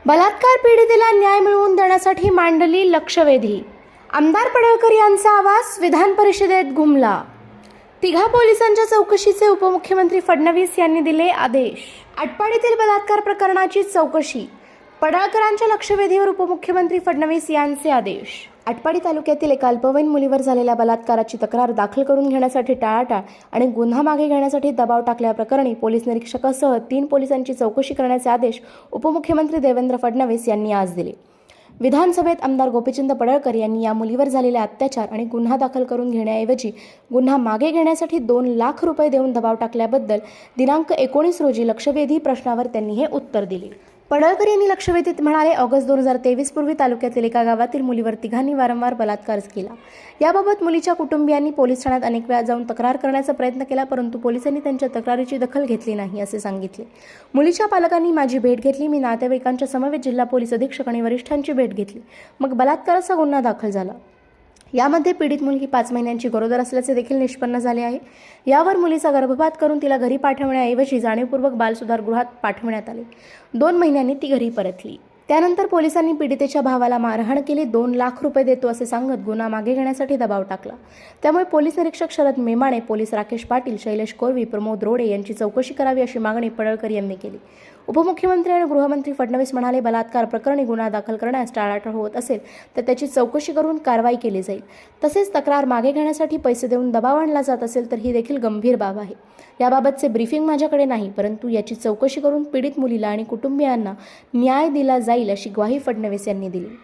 बलात्कार पीडितेला न्याय मिळवून देण्यासाठी मांडली लक्षवेधी. आमदार पडळकर यांचा आवाज विधान परिषदेत घुमला. तिघा पोलिसांच्या चौकशीचे उपमुख्यमंत्री फडणवीस यांनी दिले आदेश. आटपाडीतील बलात्कार प्रकरणाची चौकशी. पडळकरांच्या लक्षवेधीवर उपमुख्यमंत्री फडणवीस यांचे आदेश. आटपाडी तालुक्यातील एका अल्पवयीन मुलीवर झालेल्या बलात्काराची तक्रार दाखल करून घेण्यासाठी टाळाटाळ आणि गुन्हा मागे घेण्यासाठी दबाव टाकल्याप्रकरणी पोलीस निरीक्षकासह 3 पोलिसांची चौकशी करण्याचे आदेश उपमुख्यमंत्री देवेंद्र फडणवीस यांनी आज दिले. विधानसभेत आमदार गोपीचंद पडळकर यांनी या मुलीवर झालेले अत्याचार आणि गुन्हा दाखल करून घेण्याऐवजी गुन्हा मागे घेण्यासाठी 2 लाख रुपये देऊन दबाव टाकल्याबद्दल दिनांक 19 रोजी लक्षवेधी प्रश्नावर त्यांनी हे उत्तर दिले. पडळकर यांनी लक्षवेधीत म्हणाले, ऑगस्ट 2023 पूर्वी तालुक्यातील एका गावातील मुलीवर तिघांनी वारंवार बलात्कार केला. याबाबत मुलीच्या कुटुंबियांनी पोलीस ठाण्यात अनेक वेळा जाऊन तक्रार करण्याचा प्रयत्न केला, परंतु पोलिसांनी त्यांच्या तक्रारीची दखल घेतली नाही असे सांगितले. मुलीच्या पालकांनी माझी भेट घेतली. मी नातेवाईकांच्या समवेत जिल्हा पोलीस अधीक्षक आणि वरिष्ठांची भेट घेतली. मग बलात्काराचा गुन्हा दाखल झाला. यामध्ये पीडित मुलगी 5 महिन्यांची गरोदर असल्याचे देखील निष्पन्न झाले आहे. यावर मुलीचा गर्भपात करून तिला घरी पाठवण्याऐवजी जाणीवपूर्वक बालसुधारगृहात पाठवण्यात आले. 2 महिन्यांनी ती घरी परतली. त्यानंतर पोलिसांनी पीडितेच्या भावाला मारहाण केली. 2 लाख रुपये देतो असे सांगत गुन्हा मागे घेण्यासाठी दबाव टाकला. त्यामुळे पोलीस निरीक्षक शरद मेमाणे, पोलीस राकेश पाटील, शैलेश कोरवी, प्रमोद रोडे यांची चौकशी करावी अशी मागणी पडळकर यांनी केली. उपमुख्यमंत्री आणि गृहमंत्री फडणवीस म्हणाले, बलात्कार प्रकरणी गुन्हा दाखल करण्यास टाळाटाळ होत असेल तर त्याची चौकशी करून कारवाई केली जाईल. तसेच तक्रार मागे घेण्यासाठी पैसे देऊन दबाव आणला जात असेल तर ही देखील गंभीर बाब आहे. याबाबतचे ब्रीफिंग माझ्याकडे नाही, परंतु याची चौकशी करून पीडित मुलीला आणि कुटुंबियांना न्याय दिला जाईल अशी ग्वाही फडणवीस यांनी दिली.